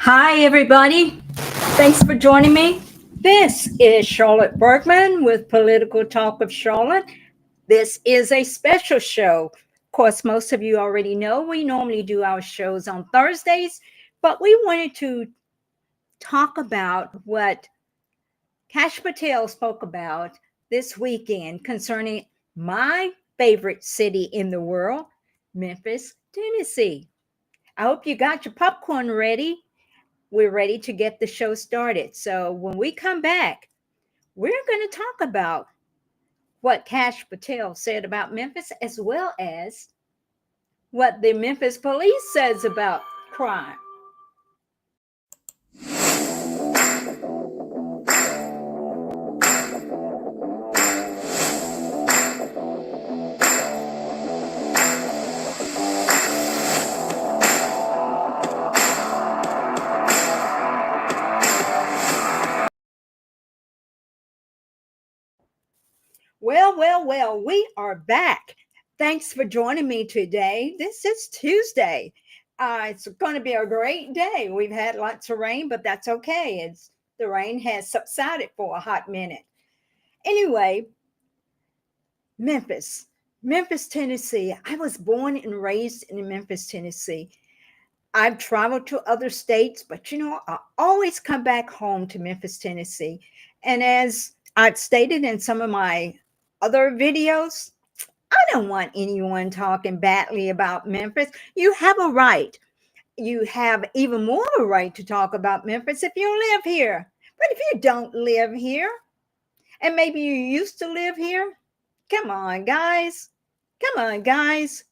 Hi, everybody. Thanks for joining me. This is Charlotte Bergman with Political Talk of Charlotte. This is a special show. Of course, most of you already know we normally do our shows on Thursdays, but we wanted to talk about what Kash Patel spoke about this weekend concerning my favorite city in the world, Memphis, Tennessee. I hope you got your popcorn ready. We're ready to get the show started. So when we come back, we're going to talk about what Kash Patel said about Memphis, as well as what the Memphis police says about crime. Well, we are back. Thanks for joining me today. This is Tuesday. It's going to be a great day. We've had lots of rain, but that's okay. The rain has subsided for a hot minute. Anyway, Memphis, Memphis, Tennessee. I was born and raised in Memphis, Tennessee. I've traveled to other states, but I always come back home to Memphis, Tennessee. And as I've stated in some of my other videos, I don't want anyone talking badly about Memphis. You have a right. You have even more of a right to talk about Memphis if you live here. But if you don't live here, and maybe you used to live here, come on, guys. Come on, guys.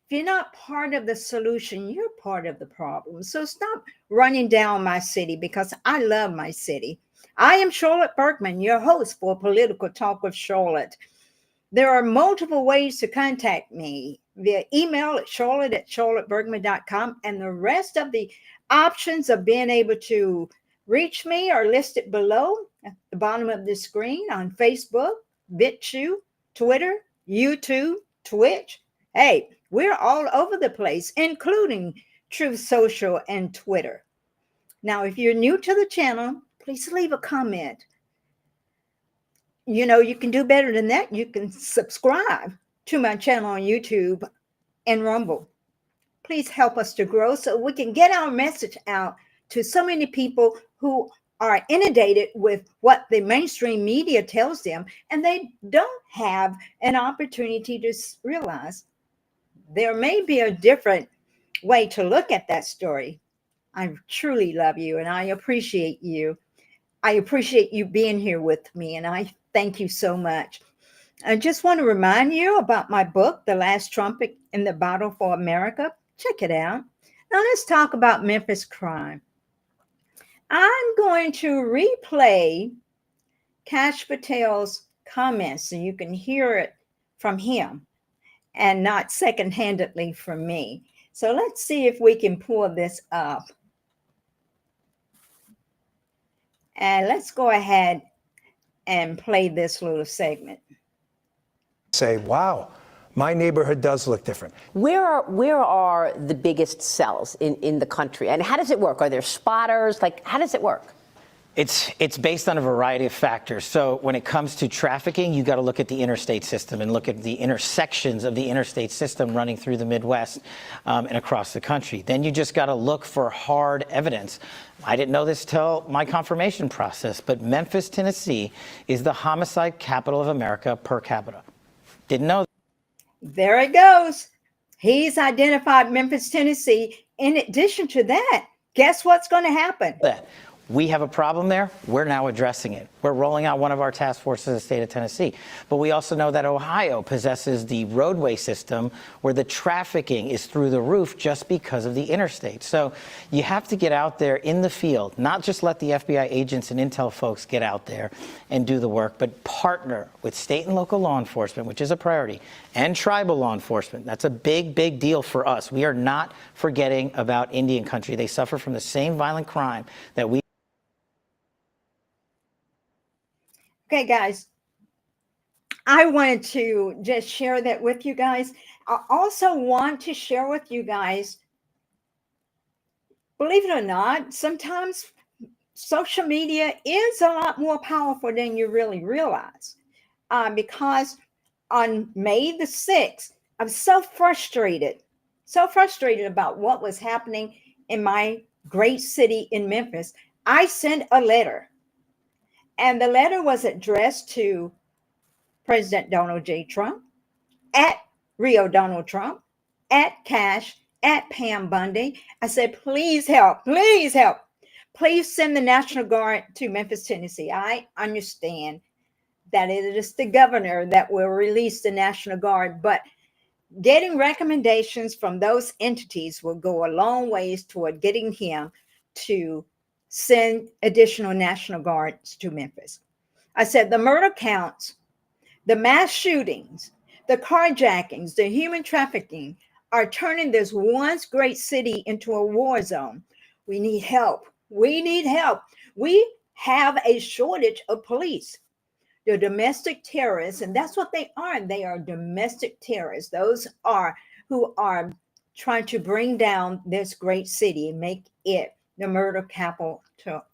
If you're not part of the solution, you're part of the problem. So stop running down my city because I love my city. I am Charlotte Bergman, your host for Political Talk with Charlotte. There are multiple ways to contact me via email at charlotte@charlottebergman.com, and the rest of the options of being able to reach me are listed below at the bottom of the screen on Facebook, Bitchute, Twitter, YouTube, Twitch. Hey, we're all over the place, including Truth Social and Twitter. Now, if you're new to the channel, please leave a comment. You can do better than that. You can subscribe to my channel on YouTube and Rumble. Please help us to grow so we can get our message out to so many people who are inundated with what the mainstream media tells them, and they don't have an opportunity to realize there may be a different way to look at that story. I truly love you and I appreciate you. I appreciate you being here with me, and I thank you so much. I just want to remind you about my book, The Last Trumpet in the Battle for America. Check it out. Now let's talk about Memphis crime. I'm going to replay Kash Patel's comments so you can hear it from him and not second-handedly from me. So let's see if we can pull this up. And let's go ahead and play this little segment. Say, wow, my neighborhood does look different. Where are the biggest cells in the country, and how does it work? Are there spotters? Like, how does it work? It's based on a variety of factors. So when it comes to trafficking, you got to look at the interstate system and look at the intersections of the interstate system running through the Midwest and across the country. Then you just got to look for hard evidence. I didn't know this till my confirmation process, but Memphis, Tennessee is the homicide capital of America per capita. Didn't know. There it goes. He's identified Memphis, Tennessee. In addition to that, guess what's going to happen? That. We have a problem there. We're now addressing it. We're rolling out one of our task forces in the state of Tennessee. But we also know that Ohio possesses the roadway system where the trafficking is through the roof just because of the interstate. So you have to get out there in the field, not just let the FBI agents and intel folks get out there and do the work, but partner with state and local law enforcement, which is a priority, and tribal law enforcement. That's a big, big deal for us. We are not forgetting about Indian country. They suffer from the same violent crime that we. Okay, guys, I wanted to just share that with you guys. I also want to share with you guys believe it or not, sometimes social media is a lot more powerful than you really realize. Because on May the 6th, I was so frustrated about what was happening in my great city in Memphis. I sent a letter, and the letter was addressed to President Donald J. Trump, at Rio Donald Trump, at Cash, at Pam Bundy. I said, please help, please help. Please send the National Guard to Memphis, Tennessee. I understand that it is the governor that will release the National Guard, but getting recommendations from those entities will go a long ways toward getting him to send additional National Guards to Memphis. I said the murder counts, the mass shootings, the carjackings, the human trafficking are turning this once great city into a war zone. We need help. We need help. We have a shortage of police. They're domestic terrorists, and that's what they are. They are domestic terrorists. Those are who are trying to bring down this great city and make it the murder capital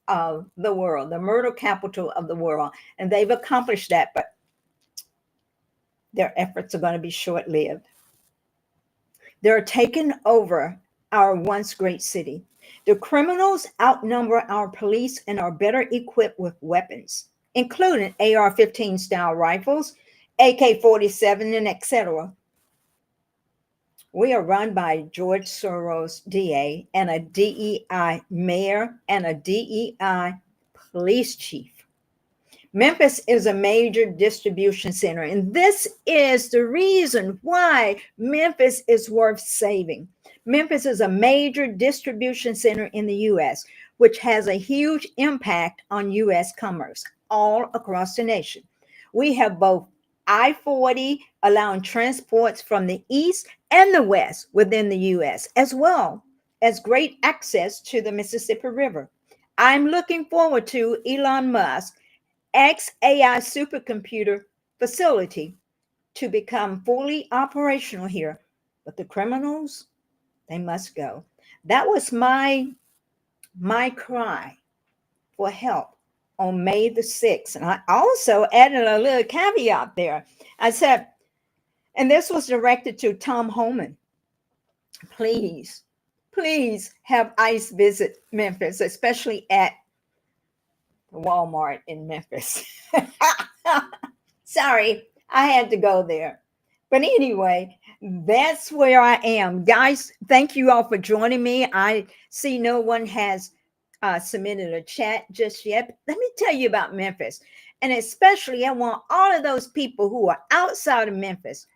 of the world, the murder capital of the world. And they've accomplished that, but their efforts are going to be short-lived. They're taking over our once great city. The criminals outnumber our police and are better equipped with weapons, including AR-15 style rifles, AK-47, and etc. We are run by George Soros, DA, and a DEI mayor and a DEI police chief. Memphis is a major distribution center, and this is the reason why Memphis is worth saving. Memphis is a major distribution center in the U.S., which has a huge impact on U.S. commerce all across the nation. We have both I-40 allowing transports from the east and the west within the U.S., as well as great access to the Mississippi River. I'm looking forward to Elon Musk XAI supercomputer facility to become fully operational here. But the criminals, they must go. That was my cry for help on May the 6th. And I also added a little caveat there. I said, and this was directed to Tom Homan, please, please have ICE visit Memphis, especially at Walmart in Memphis. Sorry, I had to go there. But anyway, that's where I am. Guys, thank you all for joining me. I see no one has submitted a chat just yet. Let me tell you about Memphis. And especially, I want all of those people who are outside of Memphis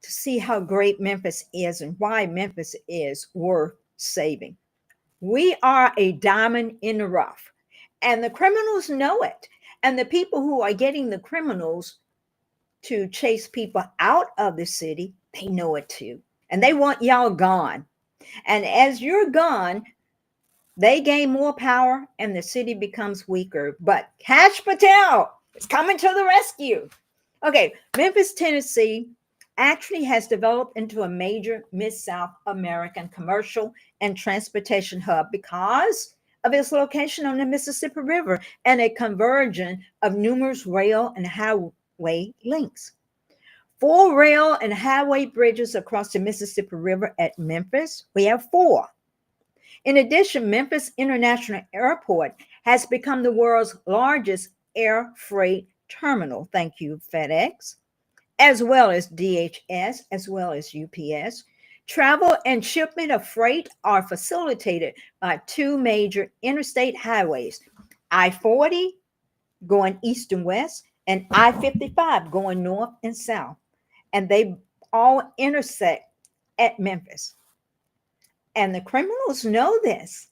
to see how great Memphis is and why Memphis is worth saving. We are a diamond in the rough. And the criminals know it. And the people who are getting the criminals to chase people out of the city, they know it too. And they want y'all gone. And as you're gone, they gain more power and the city becomes weaker. But Cash Patel is coming to the rescue. Okay, Memphis, Tennessee actually has developed into a major Mid-South American commercial and transportation hub because of its location on the Mississippi River and a convergence of numerous rail and highway links. 4 rail and highway bridges across the Mississippi River at Memphis. We have 4. In addition, Memphis International Airport has become the world's largest air freight terminal. Thank you, FedEx, as well as DHS, as well as UPS. Travel and shipment of freight are facilitated by 2 major interstate highways, I-40 going east and west, and I-55 going north and south. And they all intersect at Memphis. And the criminals know this.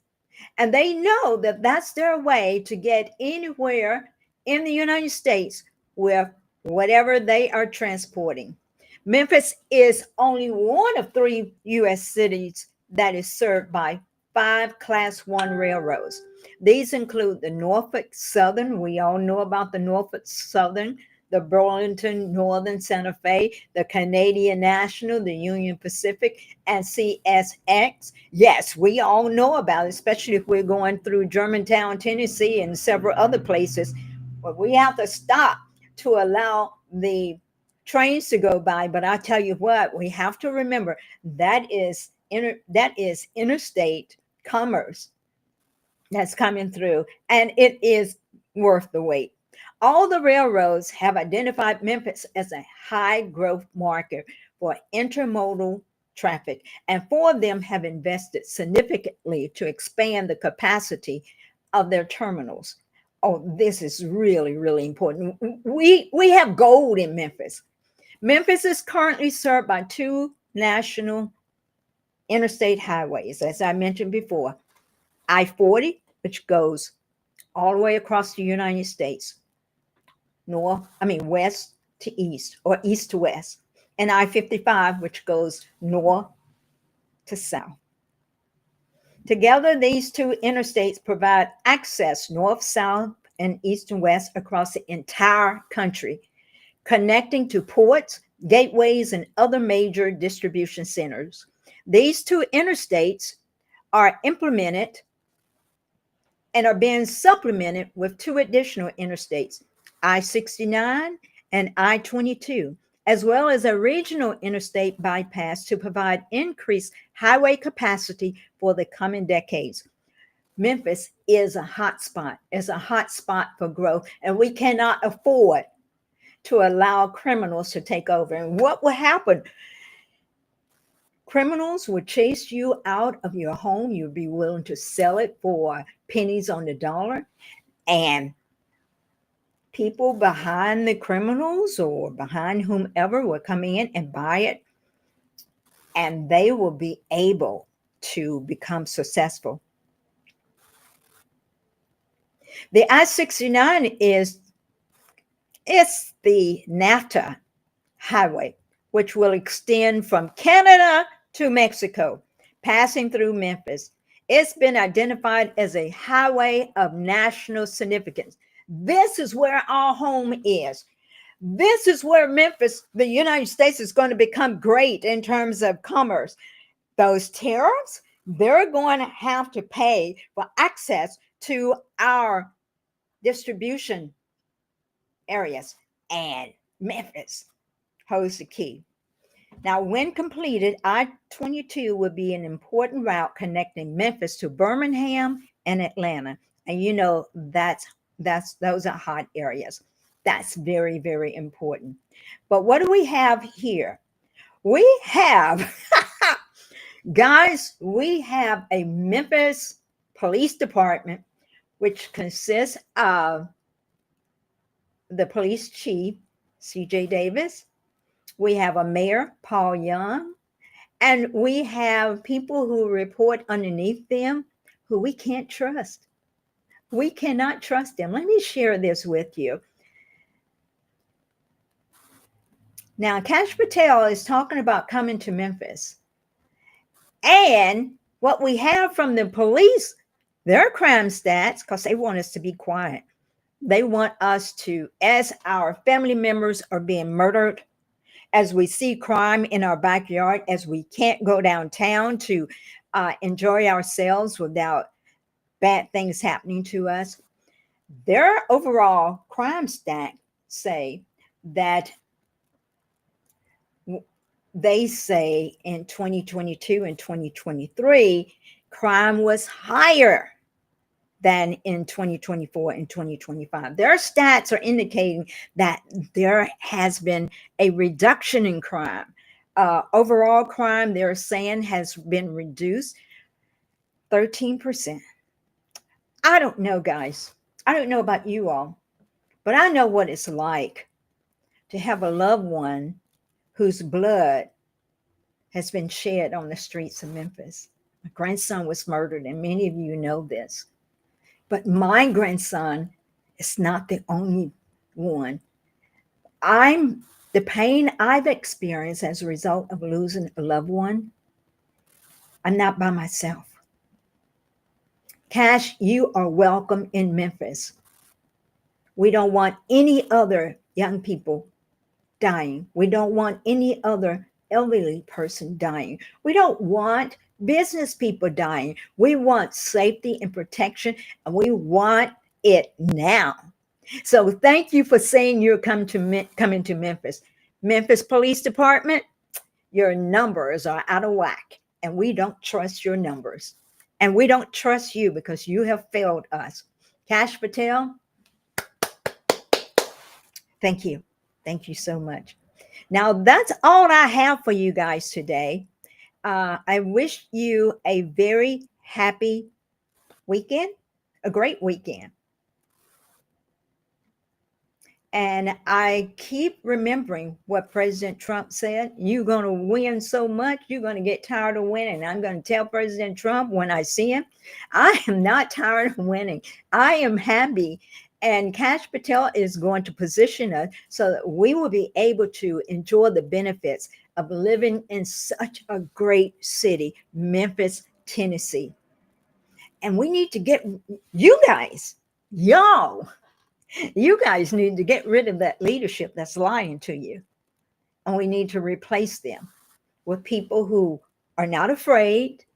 And they know that that's their way to get anywhere in the United States with whatever they are transporting. Memphis is only one of 3 U.S. cities that is served by 5 Class 1 railroads. These include the Norfolk Southern. We all know about the Norfolk Southern, the Burlington Northern Santa Fe, the Canadian National, the Union Pacific, and CSX. Yes, we all know about it, especially if we're going through Germantown, Tennessee, and several other places. But we have to stop to allow the trains to go by. But I tell you what, we have to remember that is interstate commerce that's coming through, and it is worth the wait. All the railroads have identified Memphis as a high growth market for intermodal traffic, and four of them have invested significantly to expand the capacity of their terminals. Oh, this is really, really important. We have gold in Memphis. Memphis is currently served by two national interstate highways, as I mentioned before. I-40, which goes all the way across the United States, west to east or east to west, and I-55, which goes north to south. Together, these two interstates provide access north, south, and east and west across the entire country, connecting to ports, gateways, and other major distribution centers. These two interstates are implemented and are being supplemented with two additional interstates, I-69 and I-22, as well as a regional interstate bypass to provide increased highway capacity for the coming decades. Memphis is a hotspot for growth, and we cannot afford to allow criminals to take over. And what will happen? Criminals would chase you out of your home. You'd be willing to sell it for pennies on the dollar. And people behind the criminals or behind whomever will come in and buy it. And they will be able to become successful. The I-69 is the NAFTA highway, which will extend from Canada to Mexico, passing through Memphis. It's been identified as a highway of national significance. This is where our home is. This is where Memphis, the United States, is going to become great in terms of commerce. Those tariffs, they're going to have to pay for access to our distribution areas, and Memphis holds the key. Now, when completed, I-22 will be an important route connecting Memphis to Birmingham and Atlanta. And you know, those are hot areas. That's very, very important. But what do we have here? We have, guys, we have a Memphis Police Department, which consists of the police chief, C.J. Davis. We have a mayor, Paul Young, and we have people who report underneath them who we can't trust. We cannot trust them. Let me share this with you. Now, Kash Patel is talking about coming to Memphis. And what we have from the police, their crime stats, because they want us to be quiet. They want us to, as our family members are being murdered, as we see crime in our backyard, as we can't go downtown to enjoy ourselves without bad things happening to us. Their overall crime stats say that they say in 2022 and 2023, crime was higher than in 2024 and 2025. Their stats are indicating that there has been a reduction in crime. Overall crime, they're saying, has been reduced 13%. I don't know, guys. I don't know about you all, but I know what it's like to have a loved one whose blood has been shed on the streets of Memphis. My grandson was murdered, and many of you know this. But my grandson is not the only one. The pain I've experienced as a result of losing a loved one, I'm not by myself. Kash, you are welcome in Memphis. We don't want any other young people dying. We don't want any other elderly person dying. We don't want business people dying. We want safety and protection, and we want it now. So thank you for saying you're coming to Memphis. Memphis Police Department, your numbers are out of whack, and we don't trust your numbers. And we don't trust you because you have failed us. Cash Patel, thank you. Thank you so much. Now, that's all I have for you guys today. I wish you a very happy weekend, a great weekend. And I keep remembering what President Trump said. You're going to win so much, you're going to get tired of winning. I'm going to tell President Trump when I see him, I am not tired of winning. I am happy. And Cash Patel is going to position us so that we will be able to enjoy the benefits of living in such a great city, Memphis, Tennessee. And we need to get you guys, y'all. You guys need to get rid of that leadership that's lying to you. And we need to replace them with people who are not afraid,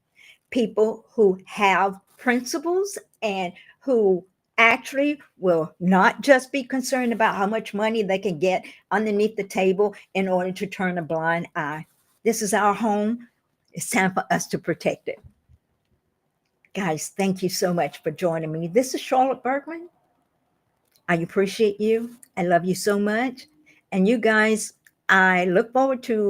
people who have principles, and who actually will not just be concerned about how much money they can get underneath the table in order to turn a blind eye. This is our home. It's time for us to protect it. Guys, thank you so much for joining me. This is Charlotte Bergman. I appreciate you. I love you so much. And you guys, I look forward to